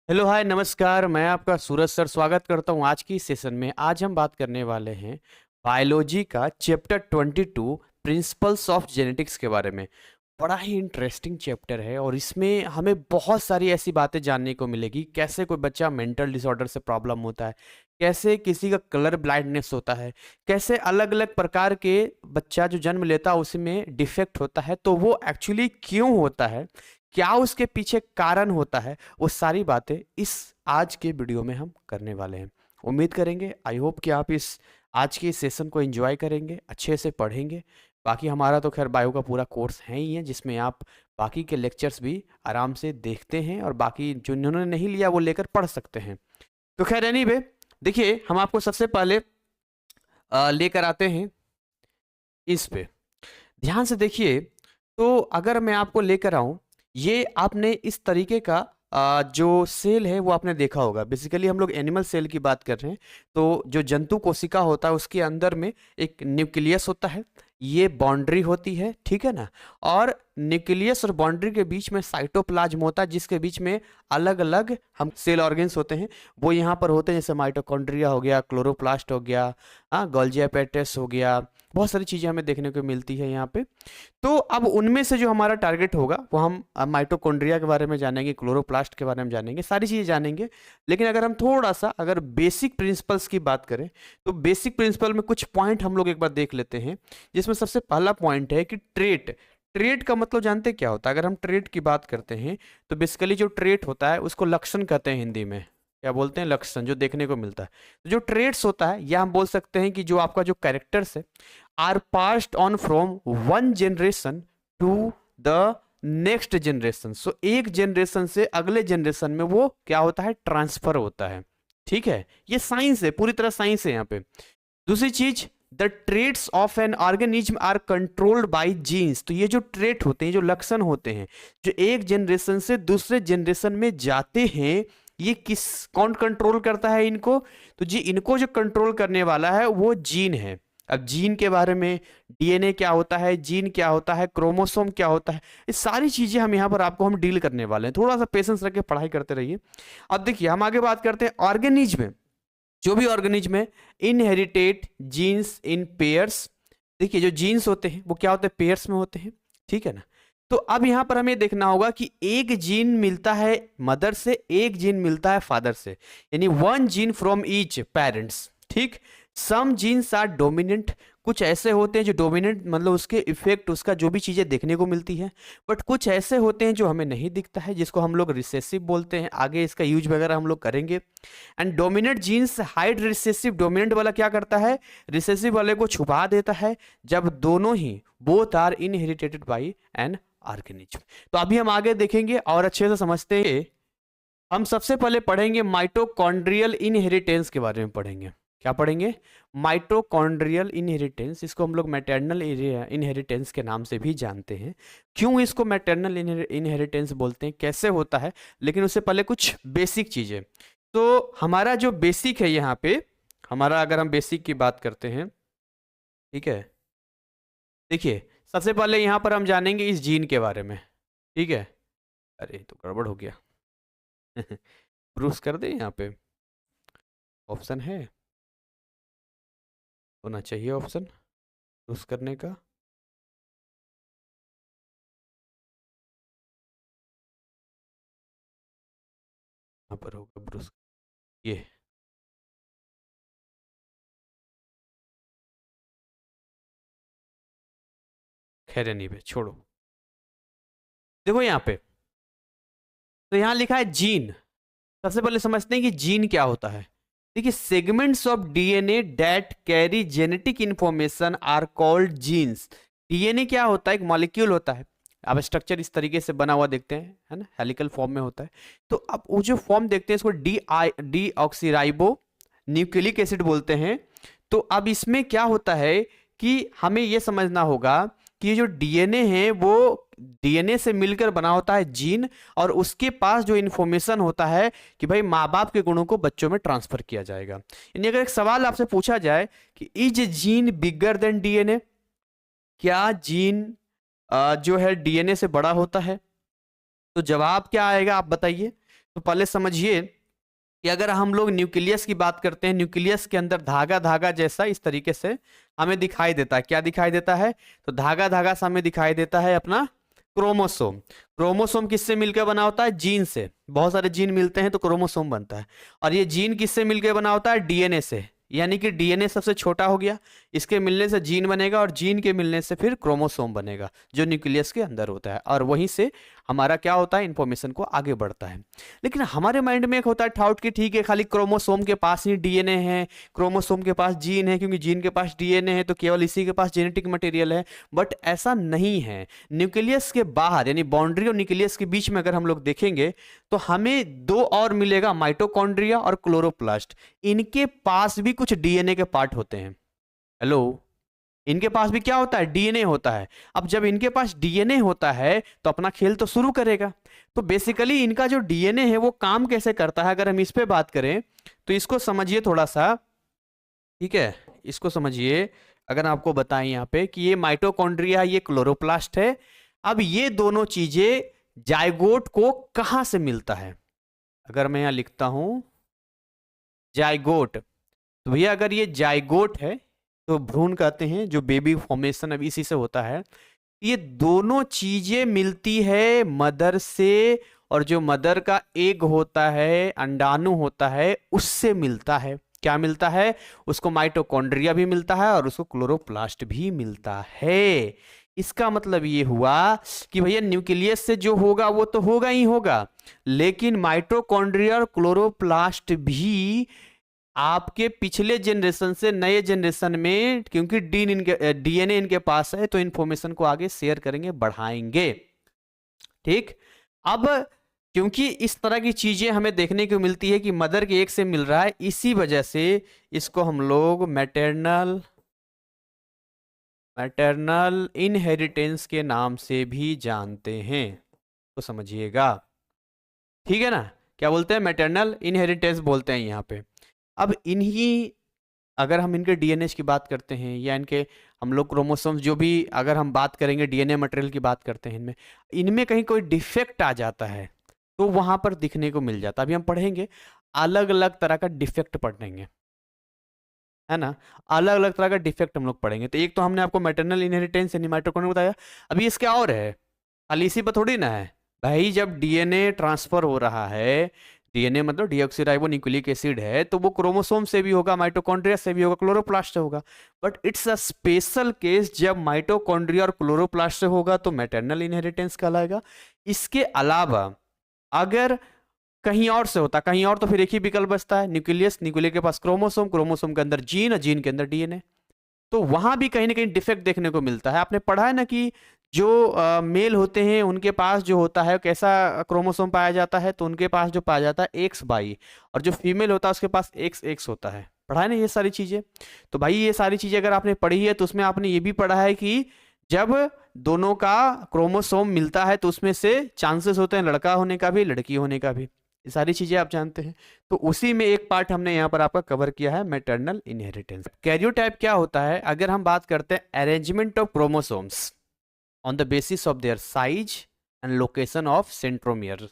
Hello hi नमस्कार। मैं आपका सूरज सर स्वागत करता हूं आज की इस सेशन में। आज हम बात करने वाले हैं बायोलॉजी का चैप्टर 22 प्रिंसिपल्स ऑफ जेनेटिक्स के बारे में। बड़ा ही इंटरेस्टिंग चैप्टर है और इसमें हमें बहुत सारी ऐसी बातें जानने को मिलेगी। कैसे कोई बच्चा मेंटल डिसऑर्डर से प्रॉब्लम होता है, कैसे किसी का कलर ब्लाइंडनेस होता है, कैसे अलग अलग प्रकार के बच्चा जो जन्म लेता है उसमें डिफेक्ट होता है, तो वो एक्चुअली क्यों होता है, क्या उसके पीछे कारण होता है, वो सारी बातें इस आज के वीडियो में हम करने वाले हैं। उम्मीद करेंगे, आई होप कि आप इस आज के इस सेशन को एंजॉय करेंगे, अच्छे से पढ़ेंगे। बाकी हमारा तो खैर बायो का पूरा कोर्स है ही है, जिसमें आप बाकी के लेक्चर्स भी आराम से देखते हैं और बाकी जो जिन्होंने नहीं लिया वो लेकर पढ़ सकते हैं। तो खैर एनीवे, देखिए हम आपको सबसे पहले लेकर आते हैं इस पे। ध्यान से देखिए, तो अगर मैं आपको लेकर आऊं, ये आपने इस तरीके का जो सेल है वो आपने देखा होगा। बेसिकली हम लोग एनिमल सेल की बात कर रहे हैं। तो जो जंतु कोशिका होता है उसके अंदर में एक न्यूक्लियस होता है, ये बाउंड्री होती है, ठीक है ना। और न्यूक्लियस और बाउंड्री के बीच में साइटोप्लाज्म होता है, जिसके बीच में अलग अलग हम सेल ऑर्गन्स होते हैं, वो यहाँ पर होते हैं। जैसे माइटोकॉन्ड्रिया हो गया, क्लोरोप्लास्ट हो गया, गोल्जी एपेटाइटिस हो गया, बहुत सारी चीजें हमें देखने को मिलती है यहाँ पे। तो अब उनमें से जो हमारा टारगेट होगा वो हम माइटोकॉन्ड्रिया के बारे में जानेंगे, क्लोरोप्लास्ट के बारे में जानेंगे, सारी चीजें जानेंगे। लेकिन अगर हम थोड़ा सा अगर बेसिक प्रिंसिपल्स की बात करें, तो बेसिक प्रिंसिपल में कुछ पॉइंट हम लोग एक बार देख लेते हैं। जिसमें सबसे पहला पॉइंट है कि ट्रेट। ट्रेट का मतलब जानते हैं क्या होता है? अगर हम ट्रेट की बात करते हैं तो बेसिकली जो ट्रेट होता है उसको लक्षण कहते हैं हिंदी में। क्या बोलते हैं? लक्षण, जो देखने को मिलता है। तो जो ट्रेट्स होता है या हम बोल सकते हैं कि जो आपका जो कैरेक्टर्स है are passed on from one generation to the next generation. So एक जनरेशन से अगले जनरेशन में वो क्या होता है? ट्रांसफर होता है। ठीक है, ये साइंस है, पूरी तरह साइंस है यहाँ पे। दूसरी चीज, the traits of an organism are controlled by genes. तो ये जो ट्रेट होते हैं, जो लक्षण होते हैं, जो एक जनरेशन से दूसरे जनरेशन में जाते हैं, ये कौन कंट्रोल करता है इनको? तो जी इनको जो कंट्रोल करने वाला है वो जीन है। अब जीन के बारे में, डीएनए क्या होता है, जीन क्या होता है, क्रोमोसोम क्या होता है, ये सारी चीजें हम यहाँ पर आपको हम डील करने वाले हैं। थोड़ा सा पेशेंस रख के पढ़ाई करते रहिए। अब देखिए हम आगे बात करते हैं ऑर्गेनिज्म में। जो भी ऑर्गेनिज्म है, इनहेरिटेड जीन्स इन पेयर्स। देखिए जो जीन्स होते हैं वो क्या होते हैं? पेयर्स में होते हैं, ठीक है ना। तो अब यहां पर हमें देखना होगा कि एक जीन मिलता है मदर से, एक जीन मिलता है फादर से, यानी one gene from each parents, ठीक। Some genes are dominant. कुछ ऐसे होते हैं जो डोमिनेंट मतलब उसके इफेक्ट, उसका जो भी चीजें देखने को मिलती है। बट कुछ ऐसे होते हैं जो हमें नहीं दिखता है, जिसको हम लोग रिसेसिव बोलते हैं। आगे इसका यूज वगैरह हम लोग करेंगे। And dominant genes hide recessive. Dominant वाला क्या करता है? रिसेसिव वाले को छुपा देता है, जब दोनों ही both are inherited by an organism. तो अभी हम आगे देखेंगे और अच्छे से समझते हैं। हम सबसे पहले पढ़ेंगे माइटोकॉन्ड्रियल इनहेरिटेंस के बारे में पढ़ेंगे। क्या पढ़ेंगे? Mitochondrial inheritance. इसको हम लोग मैटरनल इनहेरिटेंस के नाम से भी जानते हैं। क्यों इसको मैटरनल इनहेरिटेंस बोलते हैं, कैसे होता है, लेकिन उससे पहले कुछ बेसिक चीजें। तो हमारा जो बेसिक है यहाँ पे, हमारा अगर हम बेसिक की बात करते हैं, ठीक है, देखिए सबसे पहले यहाँ पर हम जानेंगे इस जीन के बारे में, ठीक है। अरे तो गड़बड़ हो गया। ब्रूस कर दे, यहाँ पे ऑप्शन है, होना चाहिए ऑप्शन ब्रूस करने का। यहाँ पर होगा ब्रूस, ये खैर नहीं पे छोड़ो। देखो यहाँ पे, तो यहाँ लिखा है जीन। सबसे पहले समझते हैं कि जीन क्या होता है। देखिए segments of DNA that carry genetic information are called genes. DNA क्या होता है? एक मॉलिक्यूल होता है। आप स्ट्रक्चर इस तरीके से बना हुआ देखते हैं, है ना, हेलिकल फॉर्म में होता है। तो अब वो जो फॉर्म देखते हैं इसको डी ऑक्सीराइबो न्यूक्लिक एसिड बोलते हैं। तो अब इसमें क्या होता है कि हमें यह समझना होगा कि ये जो डीएनए है वो डीएनए से मिलकर बना होता है जीन, और उसके पास जो इंफॉर्मेशन होता है कि भाई माँ बाप के गुणों को बच्चों में ट्रांसफर किया जाएगा। यानी अगर एक सवाल आपसे पूछा जाए कि is gene bigger than DNA, क्या जीन जो है डीएनए से बड़ा होता है, तो जवाब क्या आएगा आप बताइए। तो पहले समझिए कि अगर हम लोग न्यूक्लियस की बात करते हैं, न्यूक्लियस के अंदर धागा धागा जैसा इस तरीके से हमें दिखाई देता है। क्या दिखाई देता है? तो धागा धागा सा हमें दिखाई देता है अपना क्रोमोसोम। क्रोमोसोम किससे मिलकर बना होता है? जीन से। बहुत सारे जीन मिलते हैं तो क्रोमोसोम बनता है। और ये जीन किससे मिलकर बना होता है? डीएनए से। यानी कि डीएनए सबसे छोटा हो गया, इसके मिलने से जीन बनेगा और जीन के मिलने से फिर क्रोमोसोम बनेगा जो न्यूक्लियस के अंदर होता है, और वहीं से हमारा क्या होता है? इंफॉर्मेशन को आगे बढ़ता है। लेकिन हमारे माइंड में एक होता है डाउट कि ठीक है, खाली क्रोमोसोम के पास ही डीएनए है, क्रोमोसोम के पास जीन है, क्योंकि जीन के पास डीएनए है तो केवल इसी के पास जेनेटिक मटेरियल है। बट ऐसा नहीं है। न्यूक्लियस के बाहर यानी बाउंड्री और न्यूक्लियस के बीच में अगर हम लोग देखेंगे तो हमें दो और मिलेगा, माइटोकॉन्ड्रिया और क्लोरोप्लास्ट। इनके पास भी कुछ डीएनए के पार्ट होते हैं। हेलो, इनके पास भी क्या होता है? डीएनए होता है। अब जब इनके पास डीएनए होता है तो अपना खेल तो शुरू करेगा। तो बेसिकली इनका जो डीएनए है वो काम कैसे करता है, अगर हम इस पे बात करें तो इसको समझिए थोड़ा सा, ठीक है? इसको समझिए। अगर आपको बताएं यहाँ पे कि ये माइटोकॉन्ड्रिया, ये क्लोरोप्लास्ट है। अब ये दोनों चीजें जाइगोट को कहां से मिलता है? अगर मैं यहां लिखता हूं जाइगोट, तो भैया अगर ये जाइगोट है तो भ्रूण कहते हैं, जो बेबी फॉर्मेशन अब इसी से होता है। ये दोनों चीजें मिलती है मदर से, और जो मदर का एग होता है, अंडाणु होता है, उससे मिलता है। क्या मिलता है? उसको माइटोकॉन्ड्रिया भी मिलता है और उसको क्लोरोप्लास्ट भी मिलता है। इसका मतलब ये हुआ कि भैया न्यूक्लियस से जो होगा वो तो होगा ही होगा, लेकिन माइटोकॉन्ड्रिया और क्लोरोप्लास्ट भी आपके पिछले जनरेशन से नए जनरेशन में, क्योंकि डीएनए इनके पास है, तो इंफॉर्मेशन को आगे शेयर करेंगे, बढ़ाएंगे। ठीक। अब क्योंकि इस तरह की चीजें हमें देखने को मिलती है कि मदर के एक से मिल रहा है, इसी वजह से इसको हम लोग मैटरनल इनहेरिटेंस के नाम से भी जानते हैं। तो समझिएगा, ठीक है ना? क्या बोलते हैं? मैटरनल इनहेरिटेंस बोलते हैं यहाँ पे। अब इन्हीं, अगर हम इनके डीएनए की बात करते हैं या इनके हम लोग क्रोमोसोम्स जो भी अगर हम बात करेंगे, डीएनए मटेरियल की बात करते हैं, इनमें इनमें कहीं कोई डिफेक्ट आ जाता है तो वहां पर दिखने को मिल जाता है। अभी हम पढ़ेंगे, अलग अलग तरह का डिफेक्ट पढ़ेंगे, है ना? अलग अलग तरह का डिफेक्ट हम लोग पढ़ेंगे। तो एक तो हमने आपको मैटरनल इनहेरिटेंस यानी माइटोकॉन्ड्रिया बताया। अभी इसके और है, खाली इसी पर थोड़ी ना है भाई। जब डीएनए ट्रांसफर हो रहा है, डीएनए मतलब डीऑक्सीराइबो न्यूक्लिक एसिड है, तो वो क्रोमोसोम से भी होगा, माइटोकॉन्ड्रिया से भी होगा, क्लोरोप्लास्ट से होगा। But it's a special case, जब माइटोकॉन्ड्रिया और क्लोरोप्लास्ट से होगा तो मैटरनल इनहेरिटेंस कहलाएगा। इसके अलावा अगर कहीं और से होता, कहीं और, तो फिर एक ही विकल्प बचता है, न्यूक्लियस, न्यूक्लियस के पास क्रोमोसोम, क्रोमोसोम के अंदर जीन और जीन के अंदर डीएनए। तो वहां भी कहीं ना कहीं डिफेक्ट देखने को मिलता है। आपने पढ़ा है ना कि जो मेल होते हैं उनके पास जो होता है कैसा क्रोमोसोम पाया जाता है, तो उनके पास जो पाया जाता है एक्स बाई, और जो फीमेल होता है उसके पास एक्स एक्स होता है। पढ़ा है ना ये सारी चीजें? तो भाई ये सारी चीजें अगर आपने पढ़ी है तो उसमें आपने ये भी पढ़ा है कि जब दोनों का क्रोमोसोम मिलता है तो उसमें से चांसेस होते हैं लड़का होने का भी, लड़की होने का भी। ये सारी चीजें आप जानते हैं। तो उसी में एक पार्ट हमने यहाँ पर आपका कवर किया है, मैटरनल इनहेरिटेंस। कैरियोटाइप क्या होता है? अगर हम बात करते हैं arrangement of chromosomes on the basis of their size and location of centromere.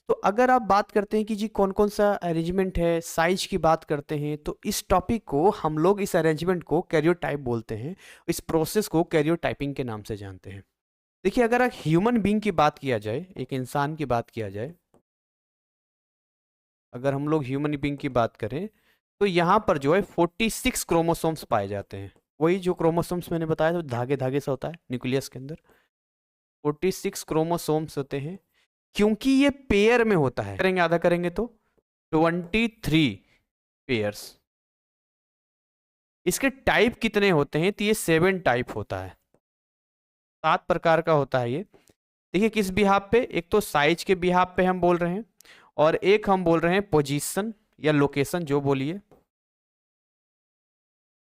तो अगर आप बात करते हैं कि जी कौन कौन सा अरेंजमेंट है, साइज की बात करते हैं, तो इस टॉपिक को हम लोग, इस अरेंजमेंट को कैरियोटाइप बोलते हैं। इस प्रोसेस को कैरियोटाइपिंग के नाम से जानते हैं। देखिए, अगर एक ह्यूमन बीइंग की बात किया जाए, एक इंसान की बात किया जाए, अगर हम लोग ह्यूमन बीइंग की बात करें तो यहाँ पर जो है 46 क्रोमोसोम्स पाए जाते हैं। वही जो क्रोमोसोम्स मैंने बताया तो धागे धागे से होता है न्यूक्लियस के अंदर, 46 क्रोमोसोम्स होते हैं। क्योंकि ये पेयर में होता है, करेंगे आधा करेंगे तो 23 पेयर्स। इसके टाइप कितने होते हैं? तो ये 7 टाइप होता है, 7 प्रकार का होता है ये। देखिए किस बिहाफ पे, एक तो साइज के बिहाफ पे हम बोल रहे हैं, और एक हम बोल रहे हैं पोजीशन या लोकेशन, जो बोलिए,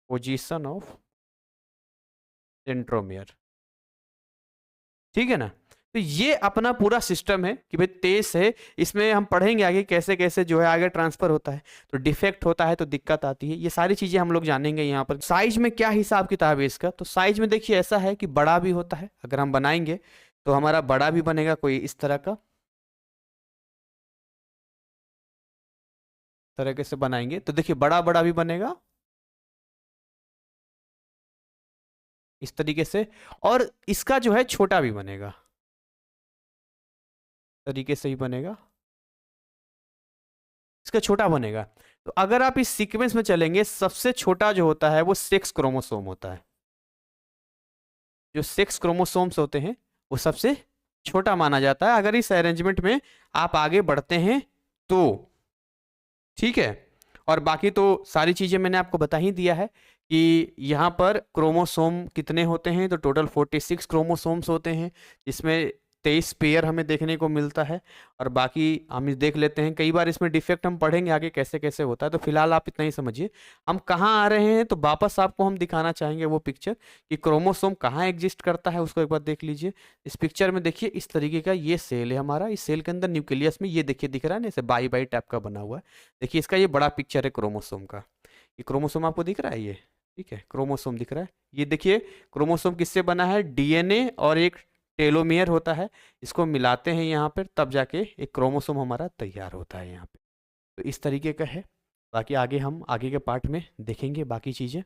पोजीशन ऑफ सेंट्रोमियर। ठीक है ना? तो ये अपना पूरा सिस्टम है कि भाई 23 है। इसमें हम पढ़ेंगे आगे कैसे कैसे जो है आगे ट्रांसफर होता है, तो डिफेक्ट होता है तो दिक्कत आती है। ये सारी चीजें हम लोग जानेंगे यहाँ पर। साइज में क्या हिसाब किताब है इसका? तो साइज में देखिए ऐसा है कि बड़ा भी होता है, अगर हम बनाएंगे तो हमारा बड़ा भी बनेगा कोई इस तरह का, तरीके से बनाएंगे तो देखिए बड़ा बड़ा भी बनेगा इस तरीके से, और इसका जो है छोटा भी बनेगा तरीके से ही बनेगा, इसका छोटा बनेगा। तो अगर आप इस सीक्वेंस में चलेंगे, सबसे छोटा जो होता है वो सेक्स क्रोमोसोम होता है। जो सेक्स क्रोमोसोम्स होते हैं वो सबसे छोटा माना जाता है अगर इस अरेंजमेंट में आप आगे बढ़ते हैं तो। ठीक है, और बाकी तो सारी चीजें मैंने आपको बता ही दिया है कि यहाँ पर क्रोमोसोम कितने होते हैं, तो टोटल 46 क्रोमोसोम्स होते हैं, जिसमें 23 पेयर हमें देखने को मिलता है। और बाकी हम देख लेते हैं, कई बार इसमें डिफेक्ट हम पढ़ेंगे आगे कैसे कैसे होता है, तो फिलहाल आप इतना ही समझिए। हम कहाँ आ रहे हैं, तो वापस आपको हम दिखाना चाहेंगे वो पिक्चर कि क्रोमोसोम कहाँ एग्जिस्ट करता है, उसको एक बार देख लीजिए। इस पिक्चर में देखिए इस तरीके का ये सेल है हमारा, इस सेल के अंदर न्यूक्लियस में ये देखिए दिख रहा है ना, जैसे बाई बाई टाइप का बना हुआ है। देखिए इसका ये बड़ा पिक्चर है क्रोमोसोम का, ये क्रोमोसोम आपको दिख रहा है ये, ठीक है क्रोमोसोम दिख रहा है। ये देखिए क्रोमोसोम किससे बना है, डीएनए और एक टेलोमियर होता है, इसको मिलाते हैं यहाँ पर तब जाके एक क्रोमोसोम हमारा तैयार होता है यहाँ पे। तो इस तरीके का है, बाकी आगे हम आगे के पार्ट में देखेंगे बाकी चीज़ें।